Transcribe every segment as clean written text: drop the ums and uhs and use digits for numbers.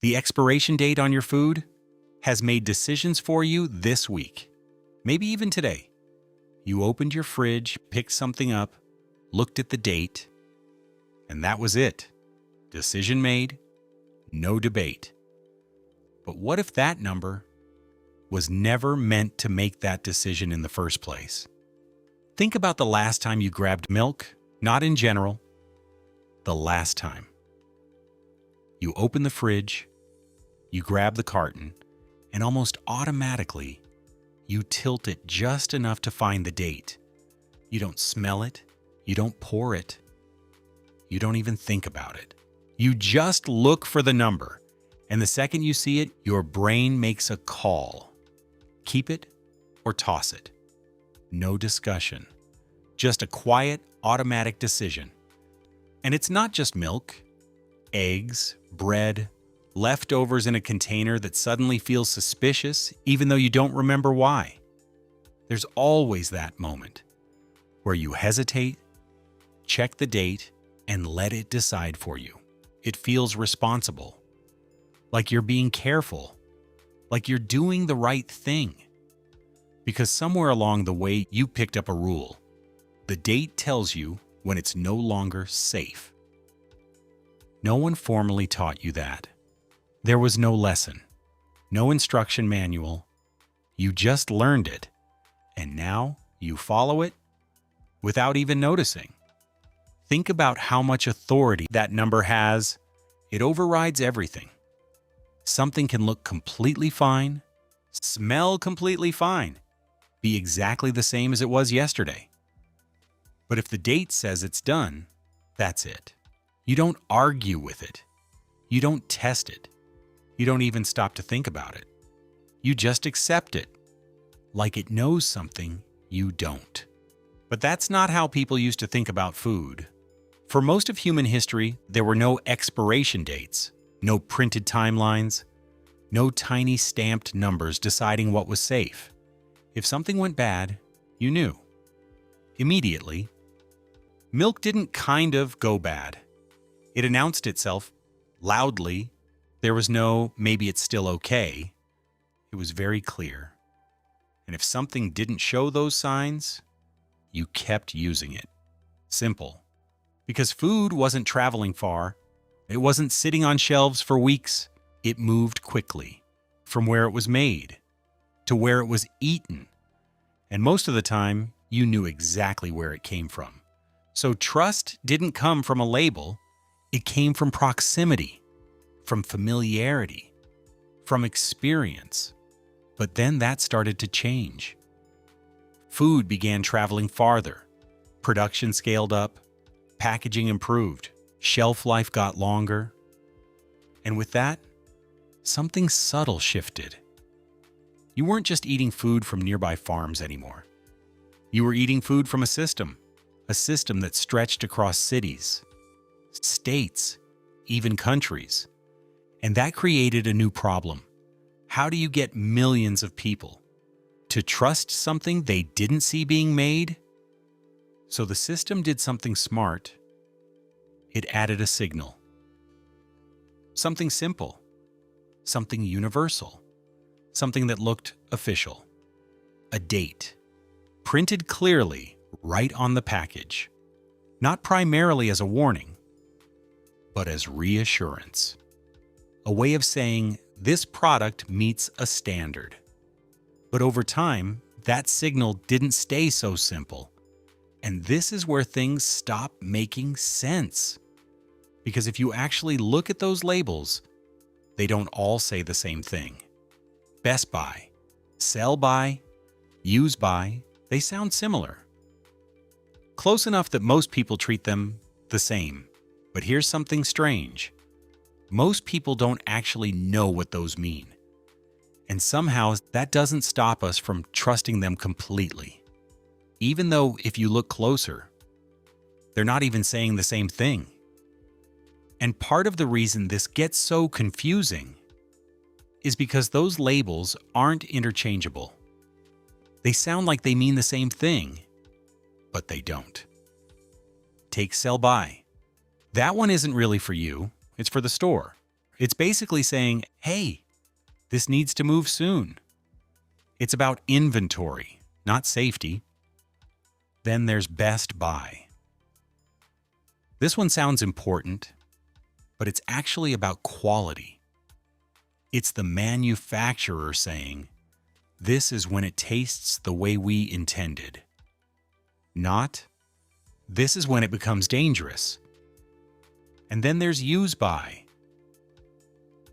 The expiration date on your food has made decisions for you this week, maybe even today. You opened your fridge, picked something up, looked at the date, and that was it. Decision made, no debate. But what if that number was never meant to make that decision in the first place? Think about the last time you grabbed milk, not in general, the last time. You open the fridge, you grab the carton, and almost automatically, you tilt it just enough to find the date. You don't smell it, you don't pour it, you don't even think about it. You just look for the number, and the second you see it, your brain makes a call. Keep it or toss it. No discussion. Just a quiet, automatic decision. And it's not just milk, eggs, bread, leftovers in a container that suddenly feels suspicious even though you don't remember why. There's always that moment where you hesitate, check the date, and let it decide for you. It feels responsible, like you're being careful, like you're doing the right thing. Because somewhere along the way you picked up a rule. The date tells you when it's no longer safe. No one formally taught you that. There was no lesson, no instruction manual. You just learned it, and now you follow it without even noticing. Think about how much authority that number has. It overrides everything. Something can look completely fine, smell completely fine, be exactly the same as it was yesterday. But if the date says it's done, that's it. You don't argue with it. You don't test it. You don't even stop to think about it. You just accept it, like it knows something you don't. But that's not how people used to think about food. For most of human history, there were no expiration dates, no printed timelines, no tiny stamped numbers deciding what was safe. If something went bad, you knew. Immediately. Milk didn't kind of go bad. It announced itself loudly. There was no, maybe it's still okay. It was very clear. And if something didn't show those signs, you kept using it. Simple. Because food wasn't traveling far. It wasn't sitting on shelves for weeks. It moved quickly from where it was made to where it was eaten. And most of the time, you knew exactly where it came from. So trust didn't come from a label. It came from proximity, from familiarity, from experience. But then that started to change. Food began traveling farther. Production scaled up. Packaging improved. Shelf life got longer. And with that, something subtle shifted. You weren't just eating food from nearby farms anymore. You were eating food from a system that stretched across cities, states, even countries. And that created a new problem. How do you get millions of people to trust something they didn't see being made? So the system did something smart. It added a signal. Something simple, something universal, something that looked official. A date, printed clearly right on the package, not primarily as a warning, but as reassurance. A way of saying this product meets a standard. But over time, that signal didn't stay so simple. And this is where things stop making sense. Because if you actually look at those labels, they don't all say the same thing. Best by, sell by, use by, they sound similar. Close enough that most people treat them the same. But here's something strange. Most people don't actually know what those mean. And somehow that doesn't stop us from trusting them completely. Even though if you look closer, they're not even saying the same thing. And part of the reason this gets so confusing is because those labels aren't interchangeable. They sound like they mean the same thing, but they don't. Take sell by. That one isn't really for you, it's for the store. It's basically saying, hey, this needs to move soon. It's about inventory, not safety. Then there's best buy. This one sounds important, but it's actually about quality. It's the manufacturer saying, this is when it tastes the way we intended. Not, this is when it becomes dangerous. And then there's use by,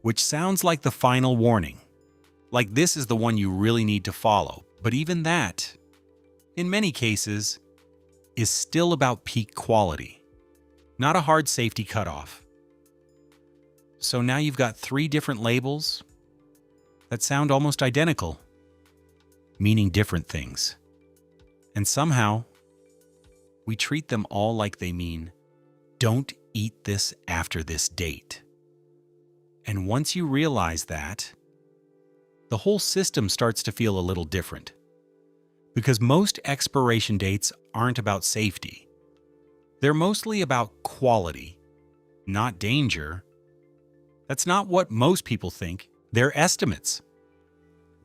which sounds like the final warning. Like this is the one you really need to follow. But even that, in many cases, is still about peak quality, not a hard safety cutoff. So now you've got 3 different labels that sound almost identical, meaning different things. And somehow, we treat them all like they mean, don't eat this after this date. And once you realize that, the whole system starts to feel a little different. Because most expiration dates aren't about safety. They're mostly about quality, not danger. That's not what most people think. They're estimates.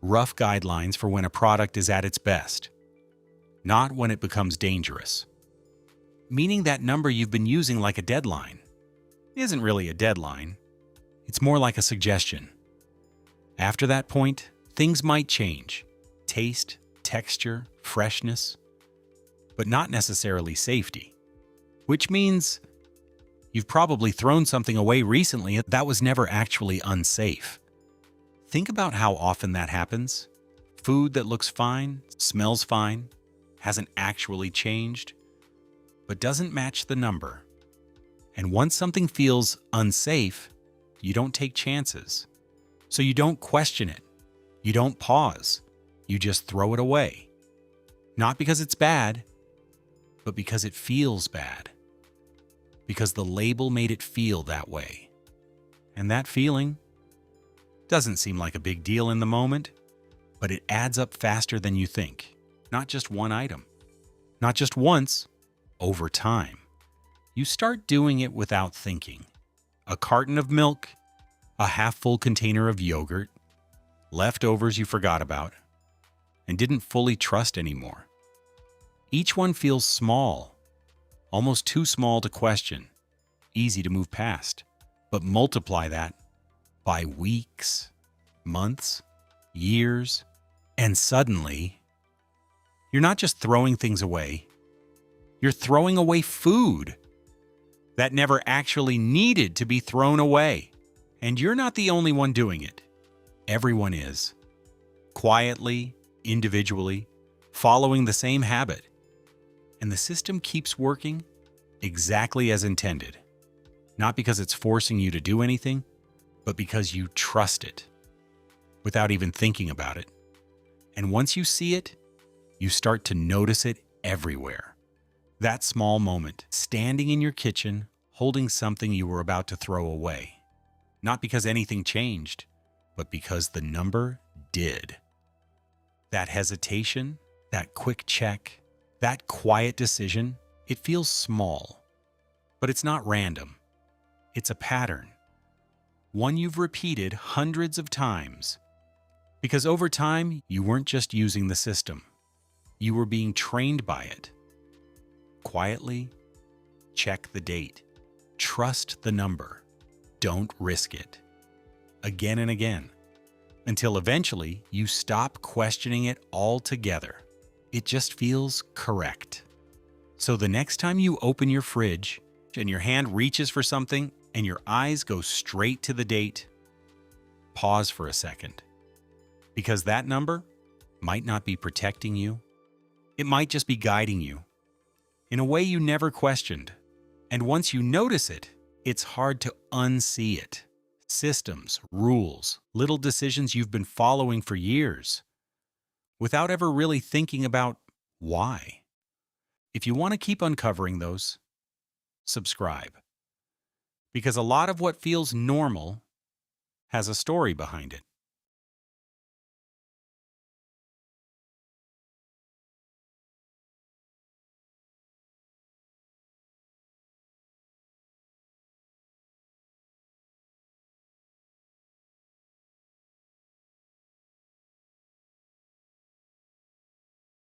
Rough guidelines for when a product is at its best, not when it becomes dangerous. Meaning that number you've been using like a deadline isn't really a deadline. It's more like a suggestion. After that point, things might change. Taste, texture, freshness, but not necessarily safety. Which means you've probably thrown something away recently that was never actually unsafe. Think about how often that happens. Food that looks fine, smells fine, hasn't actually changed, but doesn't match the number. And once something feels unsafe, you don't take chances. So you don't question it. You don't pause. You just throw it away. Not because it's bad, but because it feels bad. Because the label made it feel that way. And that feeling doesn't seem like a big deal in the moment, but it adds up faster than you think. Not just one item. Not just once. Over time. You start doing it without thinking. A carton of milk, a half-full container of yogurt, leftovers you forgot about, and didn't fully trust anymore. Each one feels small, almost too small to question, easy to move past. But multiply that by weeks, months, years, and suddenly, you're not just throwing things away, you're throwing away food that never actually needed to be thrown away. And you're not the only one doing it. Everyone is. Quietly, individually, following the same habit. And the system keeps working exactly as intended. Not because it's forcing you to do anything, but because you trust it without even thinking about it. And once you see it, you start to notice it everywhere. That small moment, standing in your kitchen, holding something you were about to throw away. Not because anything changed, but because the number did. That hesitation, that quick check, that quiet decision, it feels small. But it's not random. It's a pattern. One you've repeated hundreds of times. Because over time, you weren't just using the system. You were being trained by it. Quietly, check the date. Trust the number. Don't risk it. Again and again. Until eventually, you stop questioning it altogether. It just feels correct. So the next time you open your fridge and your hand reaches for something and your eyes go straight to the date, pause for a second. Because that number might not be protecting you. It might just be guiding you in a way you never questioned. And once you notice it, it's hard to unsee it. Systems, rules, little decisions you've been following for years without ever really thinking about why. If you want to keep uncovering those, subscribe. Because a lot of what feels normal has a story behind it.